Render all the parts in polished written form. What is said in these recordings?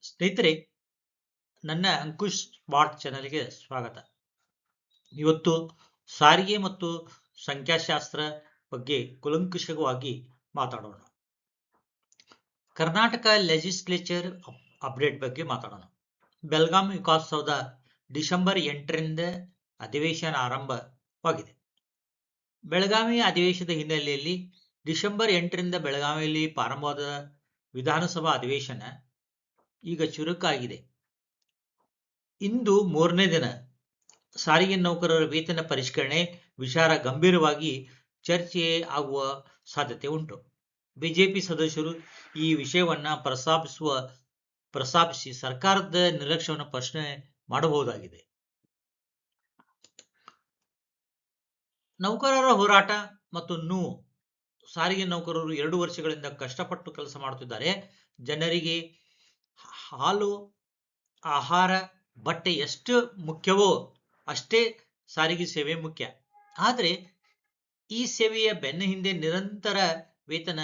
ಸ್ನೇಹಿತರೆ, ನನ್ನ ಅಂಕುಶ್ ಸ್ಮಾರ್ಟ್ ಚಾನೆಲ್ಗೆ ಸ್ವಾಗತ. ಇವತ್ತು ಸಾರಿಗೆ ಮತ್ತು ಸಂಖ್ಯಾಶಾಸ್ತ್ರ ಬಗ್ಗೆ ಕೂಲಂಕಷವಾಗಿ ಮಾತಾಡೋಣ. ಕರ್ನಾಟಕ ಲೆಜಿಸ್ಲೇಚರ್ ಅಪ್ಡೇಟ್ ಬಗ್ಗೆ ಮಾತಾಡೋಣ. ಬೆಳಗಾಂ ವಿಕಾಸಸೌಧ ಡಿಸೆಂಬರ್ 8ರಿಂದ ಅಧಿವೇಶನ ಆರಂಭವಾಗಿದೆ. ಬೆಳಗಾವಿ ಅಧಿವೇಶನದ ಹಿನ್ನೆಲೆಯಲ್ಲಿ ಡಿಸೆಂಬರ್ 8ರಿಂದ ಬೆಳಗಾವಿಯಲ್ಲಿ ಪ್ರಾರಂಭವಾದ ವಿಧಾನಸಭಾ ಅಧಿವೇಶನ ಈಗ ಚುರುಕಾಗಿದೆ. ಇಂದು 3ನೇ ದಿನ ಸಾರಿಗೆ ನೌಕರರ ವೇತನ ಪರಿಷ್ಕರಣೆ ವಿಚಾರ ಗಂಭೀರವಾಗಿ ಚರ್ಚೆ ಆಗುವ ಸಾಧ್ಯತೆ ಉಂಟು. ಬಿಜೆಪಿ ಸದಸ್ಯರು ಈ ವಿಷಯವನ್ನ ಪ್ರಸ್ತಾಪಿಸಿ ಸರ್ಕಾರದ ನಿರ್ಲಕ್ಷ್ಯವನ್ನು ಪ್ರಶ್ನೆ ಮಾಡಬಹುದಾಗಿದೆ. ನೌಕರರ ಹೋರಾಟ ಮತ್ತು ನೋವು. ಸಾರಿಗೆ ನೌಕರರು 2 ವರ್ಷಗಳಿಂದ ಕಷ್ಟಪಟ್ಟು ಕೆಲಸ ಮಾಡುತ್ತಿದ್ದಾರೆ. ಜನರಿಗೆ ಹಾಲು, ಆಹಾರ, ಬಟ್ಟೆ ಎಷ್ಟು ಮುಖ್ಯವೋ ಅಷ್ಟೇ ಸಾರಿಗೆ ಸೇವೆ ಮುಖ್ಯ. ಆದರೆ ಈ ಸೇವೆಯ ಬೆನ್ನ ಹಿಂದೆ ನಿರಂತರ ವೇತನ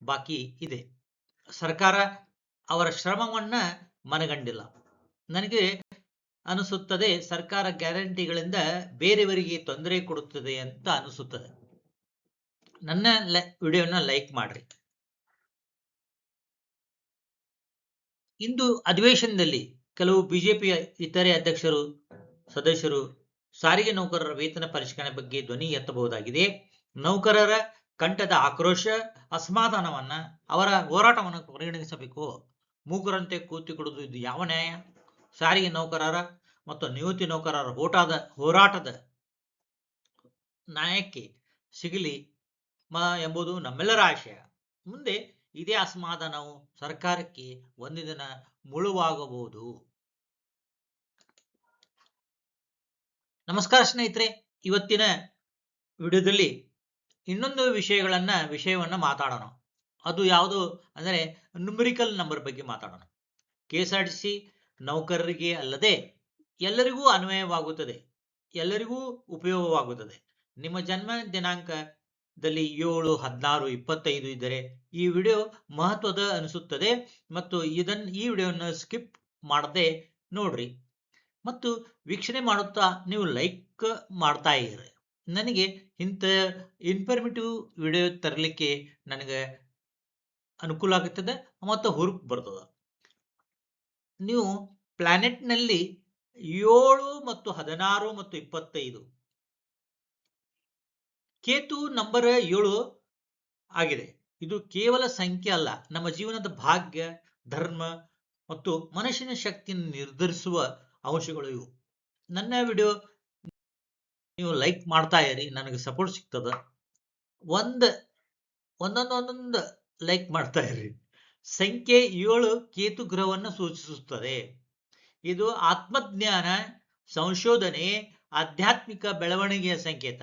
ಬಾಕಿ ಇದೆ. ಸರ್ಕಾರ ಅವರ ಶ್ರಮವನ್ನ ಮನಗಂಡಿಲ್ಲ. ನನಗೆ ಅನಿಸುತ್ತದೆ ಸರ್ಕಾರ ಗ್ಯಾರಂಟಿಗಳಿಂದ ಬೇರೆಯವರಿಗೆ ತೊಂದರೆ ಕೊಡುತ್ತದೆ ಅಂತ ಅನಿಸುತ್ತದೆ. ನನ್ನ ವಿಡಿಯೋನ ಲೈಕ್ ಮಾಡ್ರಿ. ಇಂದು ಅಧಿವೇಶನದಲ್ಲಿ ಕೆಲವು ಬಿಜೆಪಿಯ ಇತರೆ ಸದಸ್ಯರು ಸಾರಿಗೆ ನೌಕರರ ವೇತನ ಪರಿಷ್ಕರಣೆ ಬಗ್ಗೆ ಧ್ವನಿ ಎತ್ತಬಹುದಾಗಿದೆ. ನೌಕರರ ಕಂಠದ ಆಕ್ರೋಶ, ಅಸಮಾಧಾನವನ್ನ, ಅವರ ಹೋರಾಟವನ್ನು ಪರಿಗಣಿಸಬೇಕು. ಮೂಗರಂತೆ ಕೂತಿಕೊಡುವುದು ಇದು ಯಾವ ನ್ಯಾಯ? ಸಾರಿಗೆ ನೌಕರರ ಮತ್ತು ನಿವೃತ್ತಿ ನೌಕರರ ಹೋರಾಟದ ನ್ಯಾಯಕ್ಕೆ ಸಿಗಲಿ ಎಂಬುದು ನಮ್ಮೆಲ್ಲರ ಆಶಯ. ಮುಂದೆ ಇದೇ ಅಸಮಾಧಾನವು ಸರ್ಕಾರಕ್ಕೆ ಒಂದು ದಿನ ಮುಳುವಾಗಬಹುದು. ನಮಸ್ಕಾರ ಸ್ನೇಹಿತರೆ, ಇವತ್ತಿನ ವಿಡಿಯೋದಲ್ಲಿ ಇನ್ನೊಂದು ವಿಷಯವನ್ನ ಮಾತಾಡೋಣ. ಅದು ಯಾವುದು ಅಂದರೆ ನ್ಯೂಮರಿಕಲ್ ನಂಬರ್ ಬಗ್ಗೆ ಮಾತಾಡೋಣ. KSRTC ನೌಕರರಿಗೆ ಅಲ್ಲದೆ ಎಲ್ಲರಿಗೂ ಅನ್ವಯವಾಗುತ್ತದೆ, ಎಲ್ಲರಿಗೂ ಉಪಯೋಗವಾಗುತ್ತದೆ. ನಿಮ್ಮ ಜನ್ಮ ದಿನಾಂಕದಲ್ಲಿ 7, 16, 25 ಇದ್ದರೆ ಈ ವಿಡಿಯೋ ಮಹತ್ವದ ಅನಿಸುತ್ತದೆ ಮತ್ತು ಈ ವಿಡಿಯೋನ ಸ್ಕಿಪ್ ಮಾಡದೆ ನೋಡ್ರಿ ಮತ್ತು ವೀಕ್ಷಣೆ ಮಾಡುತ್ತಾ ನೀವು ಲೈಕ್ ಮಾಡ್ತಾ ಇರಿ. ನನಗೆ ಇಂಥ ಇನ್ಫಾರ್ಮೇಟಿವ್ ವಿಡಿಯೋ ತರಲಿಕ್ಕೆ ನನಗೆ ಅನುಕೂಲ ಆಗುತ್ತದೆ ಮತ್ತು ಹುರುಪು ಬರ್ತದೆ. ನೀವು ಪ್ಲಾನೆಟ್ನಲ್ಲಿ 7 ಮತ್ತು 16 ಮತ್ತು 25 ಕೇತು ನಂಬರ್ 7 ಆಗಿದೆ. ಇದು ಕೇವಲ ಸಂಖ್ಯೆ ಅಲ್ಲ, ನಮ್ಮ ಜೀವನದ ಭಾಗ್ಯ, ಧರ್ಮ ಮತ್ತು ಮನಸ್ಸಿನ ಶಕ್ತಿಯನ್ನು ನಿರ್ಧರಿಸುವ ಅಂಶಗಳು ಇವು. ನನ್ನ ವಿಡಿಯೋ ನೀವು ಲೈಕ್ ಮಾಡ್ತಾ ಇರಿ, ನನಗೆ ಸಪೋರ್ಟ್ ಸಿಗ್ತದ. ಒಂದೊಂದು ಲೈಕ್ ಮಾಡ್ತಾ ಇರಿ. ಸಂಖ್ಯೆ 7 ಕೇತು ಗ್ರಹವನ್ನು ಸೂಚಿಸುತ್ತದೆ. ಇದು ಆತ್ಮಜ್ಞಾನ, ಸಂಶೋಧನೆ, ಆಧ್ಯಾತ್ಮಿಕ ಬೆಳವಣಿಗೆಯ ಸಂಕೇತ.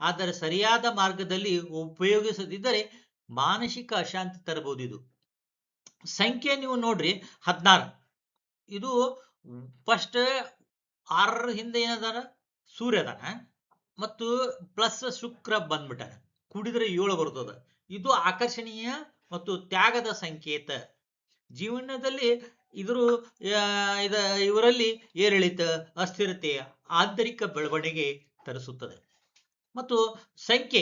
ಆದರೆ ಸರಿಯಾದ ಮಾರ್ಗದಲ್ಲಿ ಉಪಯೋಗಿಸದಿದ್ದರೆ ಮಾನಸಿಕ ಅಶಾಂತಿ ತರಬಹುದು. ಇದು ಸಂಖ್ಯೆ ನೀವು ನೋಡ್ರಿ 16. ಇದು ಫಸ್ಟ್ 6 ಹಿಂದೆ ಏನದಾನ ಸೂರ್ಯ ಅದಾನ ಮತ್ತು ಪ್ಲಸ್ ಶುಕ್ರ ಬಂದ್ಬಿಟ್ಟಾನ, ಕೂಡಿದ್ರೆ 7 ಬರ್ತದ. ಇದು ಆಕರ್ಷಣೀಯ ಮತ್ತು ತ್ಯಾಗದ ಸಂಕೇತ. ಜೀವನದಲ್ಲಿ ಇವರಲ್ಲಿ ಏರಿಳಿತ, ಅಸ್ಥಿರತೆ, ಆಂತರಿಕ ಬೆಳವಣಿಗೆ ತರಿಸುತ್ತದೆ. ಮತ್ತು ಸಂಖ್ಯೆ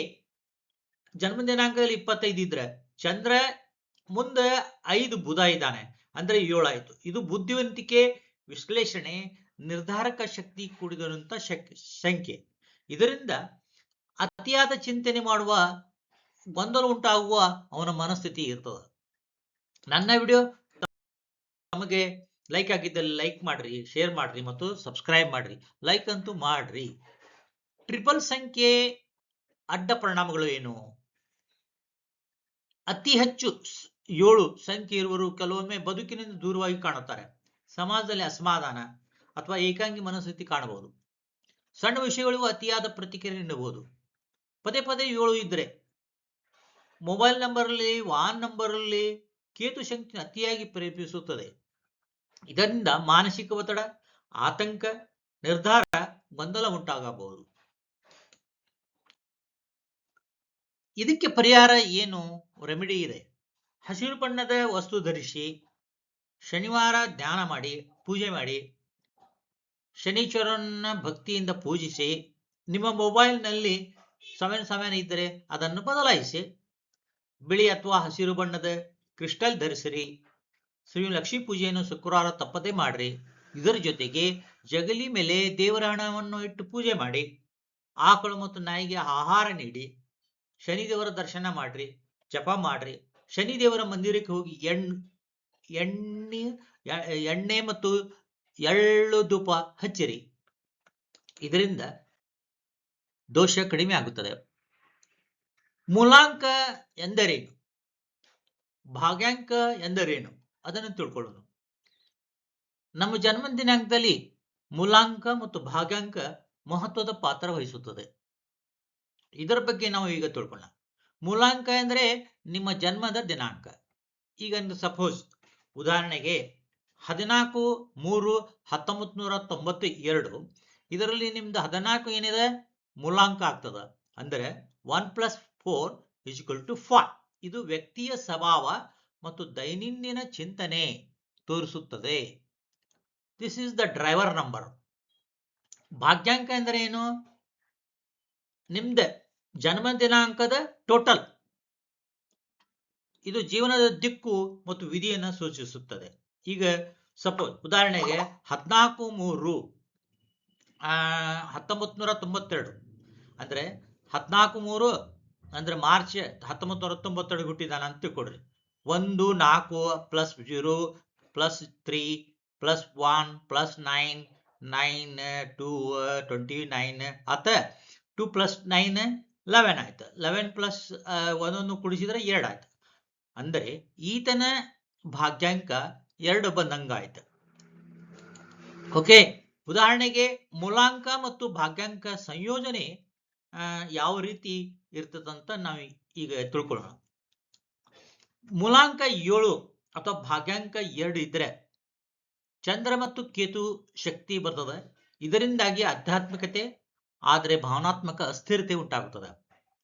ಜನ್ಮ ದಿನಾಂಕದಲ್ಲಿ 25 ಇದ್ರೆ ಚಂದ್ರ ಮುಂದೆ 5 ಬುಧ ಇದ್ದಾನೆ ಅಂದ್ರೆ 7 ಆಯ್ತು. ಇದು ಬುದ್ಧಿವಂತಿಕೆ, ವಿಶ್ಲೇಷಣೆ, ನಿರ್ಧಾರಕ ಶಕ್ತಿ ಕೂಡಿದಂತ ಸಂಖ್ಯೆ. ಇದರಿಂದ ಅತಿಯಾದ ಚಿಂತನೆ ಮಾಡುವ, ಗೊಂದಲ ಉಂಟಾಗುವ ಅವನ ಮನಸ್ಥಿತಿ ಇರ್ತದೆ. ನನ್ನ ವಿಡಿಯೋ ನಮಗೆ ಲೈಕ್ ಆಗಿದ್ದಲ್ಲಿ ಲೈಕ್ ಮಾಡ್ರಿ, ಶೇರ್ ಮಾಡ್ರಿ ಮತ್ತು ಸಬ್ಸ್ಕ್ರೈಬ್ ಮಾಡ್ರಿ. ಲೈಕ್ ಅಂತೂ ಮಾಡ್ರಿ. ಟ್ರಿಪಲ್ ಸಂಖ್ಯೆ ಅಡ್ಡ ಪರಿಣಾಮಗಳು ಏನು? ಅತಿ ಹೆಚ್ಚು 7 ಸಂಖ್ಯೆ ಇರುವವರು ಕೆಲವೊಮ್ಮೆ ಬದುಕಿನಿಂದ ದೂರವಾಗಿ ಕಾಣುತ್ತಾರೆ. ಸಮಾಜದಲ್ಲಿ ಅಸಮಾಧಾನ ಅಥವಾ ಏಕಾಂಗಿ ಮನಸ್ಥಿತಿ ಕಾಣಬಹುದು. ಸಣ್ಣ ವಿಷಯಗಳಿಗೂ ಅತಿಯಾದ ಪ್ರತಿಕ್ರಿಯೆ ನೀಡಬಹುದು. ಪದೇ 7 ಇದ್ರೆ ಮೊಬೈಲ್ ನಂಬರ್ಲಿ, ವಾಹನ ನಂಬರ್ಲಿ ಕೇತು ಶಕ್ತಿ ಅತಿಯಾಗಿ ಪ್ರೇರೇಪಿಸುತ್ತದೆ. ಇದರಿಂದ ಮಾನಸಿಕ ಒತ್ತಡ, ಆತಂಕ, ನಿರ್ಧಾರ ಗೊಂದಲ ಉಂಟಾಗಬಹುದು. ಇದಕ್ಕೆ ಪರಿಹಾರ ಏನು? ರೆಮಿಡಿ ಇದೆ. ಹಸಿರು ಬಣ್ಣದ ವಸ್ತು ಧರಿಸಿ, ಶನಿವಾರ ಧ್ಯಾನ ಮಾಡಿ, ಪೂಜೆ ಮಾಡಿ, ಶನೀಶ್ವರನ ಭಕ್ತಿಯಿಂದ ಪೂಜಿಸಿ, ನಿಮ್ಮ ಮೊಬೈಲ್ನಲ್ಲಿ 77 ಇದ್ದರೆ ಅದನ್ನು ಬದಲಾಯಿಸಿ, ಬಿಳಿ ಅಥವಾ ಹಸಿರು ಬಣ್ಣದ ಕ್ರಿಸ್ಟಲ್ ಧರಿಸಿರಿ, ಶ್ರೀ ಲಕ್ಷ್ಮೀ ಪೂಜೆಯನ್ನು ಶುಕ್ರವಾರ ತಪ್ಪದೆ ಮಾಡ್ರಿ. ಇದರ ಜೊತೆಗೆ ಜಗಲಿ ಮೇಲೆ ದೇವರ ಹಣವನ್ನು ಇಟ್ಟು ಪೂಜೆ ಮಾಡಿ, ಆಕಳು ಮತ್ತು ನಾಯಿಗೆ ಆಹಾರ ನೀಡಿ, ಶನಿದೇವರ ದರ್ಶನ ಮಾಡ್ರಿ, ಜಪ ಮಾಡ್ರಿ, ಶನಿದೇವರ ಮಂದಿರಕ್ಕೆ ಹೋಗಿ ಎಣ್ಣೆ ಮತ್ತು ಎಳ್ಳು ಧೂಪ ಹಚ್ಚಿರಿ. ಇದರಿಂದ ದೋಷ ಕಡಿಮೆ ಆಗುತ್ತದೆ. ಮೂಲಾಂಕ ಎಂದರೇನು, ಭಾಗ್ಯಾಂಕ ಎಂದರೇನು ಅದನ್ನು ತಿಳ್ಕೊಳ್ಳೋಣ. ನಮ್ಮ ಜನ್ಮ ದಿನಾಂಕದಲ್ಲಿ ಮೂಲಾಂಕ ಮತ್ತು ಭಾಗ್ಯಾಂಕ ಮಹತ್ವದ ಪಾತ್ರ ವಹಿಸುತ್ತದೆ. ಇದರ ಬಗ್ಗೆ ನಾವು ಈಗ ತಿಳ್ಕೊಳ್ಳೋಣ. ಮೂಲಾಂಕ ಎಂದರೆ ನಿಮ್ಮ ಜನ್ಮದ ದಿನಾಂಕ. ಈಗ ಸಪೋಸ್ ಉದಾಹರಣೆಗೆ 14/3/1992, ಇದರಲ್ಲಿ ನಿಮ್ದು 14 ಏನಿದೆ ಮೂಲಾಂಕ ಆಗ್ತದ. ಅಂದರೆ 1 + 4 = 5. ಇದು ವ್ಯಕ್ತಿಯ ಸ್ವಭಾವ ಮತ್ತು ದೈನಂದಿನ ಚಿಂತನೆ ತೋರಿಸುತ್ತದೆ. This is the driver number. ಭಾಗ್ಯಾಂಕ ಎಂದರೆ ಏನು, ನಿಮ್ದ ಜನ್ಮ ದಿನಾಂಕದ ಟೋಟಲ್. ಇದು ಜೀವನದ ದಿಕ್ಕು ಮತ್ತು ವಿಧಿಯನ್ನು ಸೂಚಿಸುತ್ತದೆ. ಈಗ ಸಪೋಸ್ ಉದಾಹರಣೆಗೆ 14/3/1992 ಅಂದ್ರೆ 14/3 ಅಂದ್ರೆ ಮಾರ್ಚ್ 1992 ಹುಟ್ಟಿದಾನ ಅಂತ ತಿಳ್ಕೊಡ್ರಿ. 1 4 + 0 + 3 + 1 + 9 9 2 29 ಆತ. 2 + 9 11 ಆಯ್ತು. 11 + 1 ಕೂಡಿಸಿದ್ರೆ 2 ಆಯ್ತು. ಅಂದರೆ ಈತನ ಭಾಗ್ಯಾಂಕ 2 ಬಂದಂಗಾಯ್ತು. ಓಕೆ. ಉದಾಹರಣೆಗೆ ಮೂಲಾಂಕ ಮತ್ತು ಭಾಗ್ಯಾಂಕ ಸಂಯೋಜನೆ ಯಾವ ರೀತಿ ಇರ್ತದಂತ ನಾವು ಈಗ ತಿಳ್ಕೊಳ್ಳೋಣ. ಮೂಲಾಂಕ 7 ಅಥವಾ ಭಾಗ್ಯಾಂಕ 2 ಇದ್ರೆ ಚಂದ್ರ ಮತ್ತು ಕೇತು ಶಕ್ತಿ ಬರ್ತದೆ. ಇದರಿಂದಾಗಿ ಆಧ್ಯಾತ್ಮಿಕತೆ ಆದರೆ ಭಾವನಾತ್ಮಕ ಅಸ್ಥಿರತೆ ಉಂಟಾಗುತ್ತದೆ.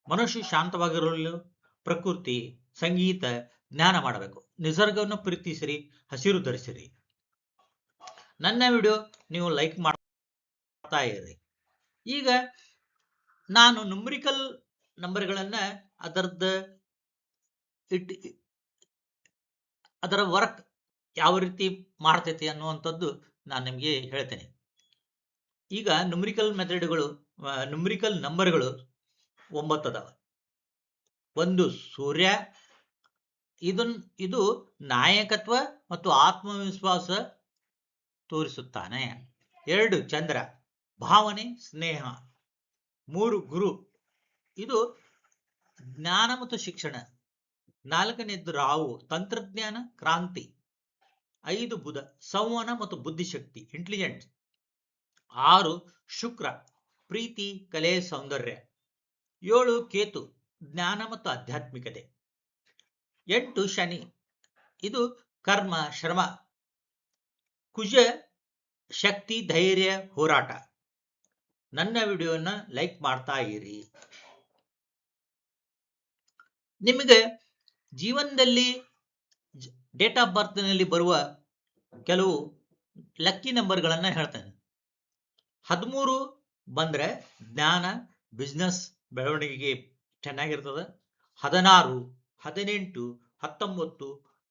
ಮನುಷ್ಯ ಶಾಂತವಾಗಿರಲು ಪ್ರಕೃತಿ, ಸಂಗೀತ, ಜ್ಞಾನ ಮಾಡಬೇಕು. ನಿಸರ್ಗವನ್ನು ಪ್ರೀತಿಸಿರಿ, ಹಸಿರು ಧರಿಸಿರಿ. ನನ್ನ ವಿಡಿಯೋ ನೀವು ಲೈಕ್ ಮಾಡ್ತಾ ಇರಿ. ಈಗ ನಾನು ನ್ಯೂಮರಿಕಲ್ ನಂಬರ್ಗಳನ್ನ ಅದರ ವರ್ಕ್ ಯಾವ ರೀತಿ ಮಾಡ್ತೈತಿ ಅನ್ನುವಂಥದ್ದು ನಾನು ನಿಮಗೆ ಹೇಳ್ತೇನೆ. ಈಗ ನ್ಯೂಮರಿಕಲ್ ಮೆಥಡ್ಗಳು, ನ್ಯೂಮರಿಕಲ್ ನಂಬರ್ಗಳು 9 ಅದಾವ. 1 ಸೂರ್ಯ, ಇದು ನಾಯಕತ್ವ ಮತ್ತು ಆತ್ಮವಿಶ್ವಾಸ ತೋರಿಸುತ್ತಾನೆ. 2 ಚಂದ್ರ, ಭಾವನೆ, ಸ್ನೇಹ. 3 ಗುರು, ಇದು ಜ್ಞಾನ ಮತ್ತು ಶಿಕ್ಷಣ. 4ನೇದು ರಾಹು, ತಂತ್ರಜ್ಞಾನ, ಕ್ರಾಂತಿ. 5 ಬುಧ, ಸಂವಹನ ಮತ್ತು ಬುದ್ಧಿಶಕ್ತಿ, ಇಂಟೆಲಿಜೆಂಟ್. 6 ಶುಕ್ರ, ಪ್ರೀತಿ, ಕಲೆ, ಸೌಂದರ್ಯ. 7 ಕೇತು, ಜ್ಞಾನ ಮತ್ತು ಆಧ್ಯಾತ್ಮಿಕತೆ. 8 ಶನಿ, ಇದು ಕರ್ಮ, ಶ್ರಮ. ಕುಜ, ಶಕ್ತಿ, ಧೈರ್ಯ, ಹೋರಾಟ. ನನ್ನ ವಿಡಿಯೋನ ಲೈಕ್ ಮಾಡ್ತಾ ಇರಿ. ನಿಮಗೆ ಜೀವನದಲ್ಲಿ ಡೇಟ್ ಆಫ್ ಬರ್ತ್ ನಲ್ಲಿ ಬರುವ ಕೆಲವು ಲಕ್ಕಿ ನಂಬರ್ಗಳನ್ನ ಹೇಳ್ತೇನೆ. 13 ಬಂದ್ರೆ ಜ್ಞಾನ, ಬಿಸ್ನೆಸ್ ಬೆಳವಣಿಗೆಗೆ ಚೆನ್ನಾಗಿರ್ತದೆ. 16, 18, 19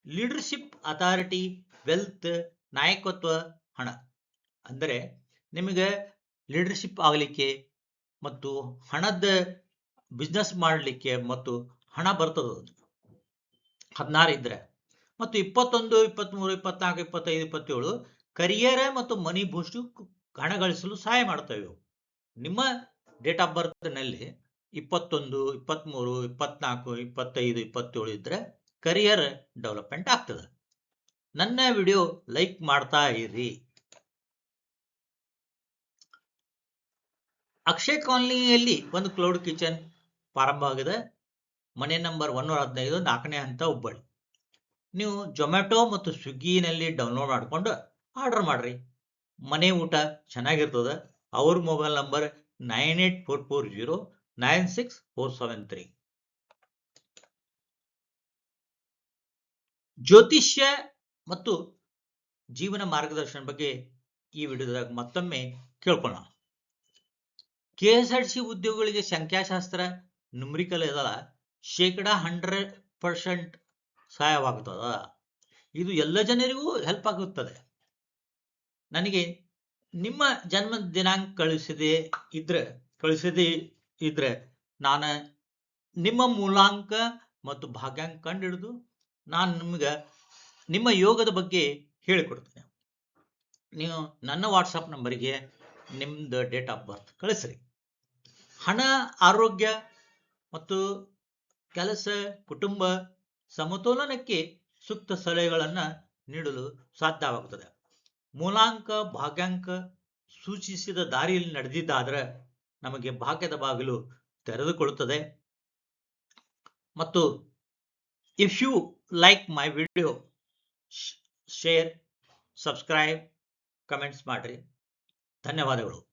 ಲೀಡರ್ಶಿಪ್, ಅಥಾರಿಟಿ, ವೆಲ್ತ್, ನಾಯಕತ್ವ, ಹಣ. ಅಂದರೆ ನಿಮಗೆ ಲೀಡರ್ಶಿಪ್ ಆಗಲಿಕ್ಕೆ ಮತ್ತು ಹಣದ ಬಿಸ್ನೆಸ್ ಮಾಡಲಿಕ್ಕೆ ಮತ್ತು ಹಣ ಬರ್ತದೆ 16 ಇದ್ರೆ. ಮತ್ತು 21, 23, 24, 25, 27 ಕರಿಯರ್ ಮತ್ತು ಮನಿ ಬೂಸ್ಟ್, ಹಣ ಗಳಿಸಲು ಸಹಾಯ ಮಾಡ್ತವೆ. ನಿಮ್ಮ ಡೇಟ್ ಆಫ್ ಬರ್ತ್ ನಲ್ಲಿ 21, 23, 24, 25, 27 ಇದ್ರೆ ಕರಿಯರ್ ಡೆವಲಪ್ಮೆಂಟ್ ಆಗ್ತದೆ. ನನ್ನ ವಿಡಿಯೋ ಲೈಕ್ ಮಾಡ್ತಾ ಇರಿ. ಅಕ್ಷಯ್ ಕಾಲನಿಯಲ್ಲಿ ಒಂದು ಕ್ಲೌಡ್ ಕಿಚನ್ ಪ್ರಾರಂಭ ಆಗಿದೆ. ಮನೆ ನಂಬರ್ 115, 4ನೇ ಹಂತ, ಹುಬ್ಬಳ್ಳಿ. ನೀವು ಜೊಮ್ಯಾಟೊ ಮತ್ತು ಸ್ವಿಗ್ಗಿನಲ್ಲಿ ಡೌನ್ಲೋಡ್ ಮಾಡಿಕೊಂಡು ಆರ್ಡರ್ ಮಾಡ್ರಿ. ಮನೆ ಊಟ ಚೆನ್ನಾಗಿರ್ತದೆ. ಅವ್ರ ಮೊಬೈಲ್ ನಂಬರ್ 9844096473. ಜ್ಯೋತಿಷ್ಯ ಮತ್ತು ಜೀವನ ಮಾರ್ಗದರ್ಶನ ಬಗ್ಗೆ ಈ ವಿಡಿಯೋದಾಗ ಮತ್ತೊಮ್ಮೆ ಕೇಳ್ಕೊಳ್ಳೋಣ. KSRTC ಉದ್ಯೋಗಿಗಳಿಗೆ ಸಂಖ್ಯಾಶಾಸ್ತ್ರ ನ್ಯೂಮರಿಕಲ್ ಇದಲ್ಲ, 100% ಸಹಾಯವಾಗುತ್ತದ. ಇದು ಎಲ್ಲ ಜನರಿಗೂ ಹೆಲ್ಪ್ ಆಗುತ್ತದೆ. ನನಗೆ ನಿಮ್ಮ ಜನ್ಮ ದಿನಾಂಕ ಕಳಿಸದೇ ಇದ್ರೆ ನಾನು ನಿಮ್ಮ ಮೂಲಾಂಕ ಮತ್ತು ಭಾಗ್ಯಾಂಕ ಕಂಡುಹಿಡಿದು ನಾನು ನಿಮ್ಗೆ ನಿಮ್ಮ ಯೋಗದ ಬಗ್ಗೆ ಹೇಳಿಕೊಡ್ತೇನೆ. ನೀವು ನನ್ನ ವಾಟ್ಸಪ್ ನಂಬರಿಗೆ ನಿಮ್ದು ಡೇಟ್ ಆಫ್ ಬರ್ತ್ ಕಳಿಸ್ರಿ. ಹಣ, ಆರೋಗ್ಯ ಮತ್ತು ಕೆಲಸ, ಕುಟುಂಬ ಸಮತೋಲನಕ್ಕೆ ಸೂಕ್ತ ಸಲಹೆಗಳನ್ನು ನೀಡಲು ಸಾಧ್ಯವಾಗುತ್ತದೆ. ಮೂಲಾಂಕ, ಭಾಗ್ಯಾಂಕ ಸೂಚಿಸಿದ ದಾರಿಯಲ್ಲಿ ನಡೆದಿದ್ದಾದ್ರೆ ನಮಗೆ ಭಾಗ್ಯದ ಬಾಗಿಲು ತೆರೆದುಕೊಳ್ಳುತ್ತದೆ. ಮತ್ತು if you like my video, share, subscribe, comments ಮಾಡ್ರಿ. ಧನ್ಯವಾದಗಳು.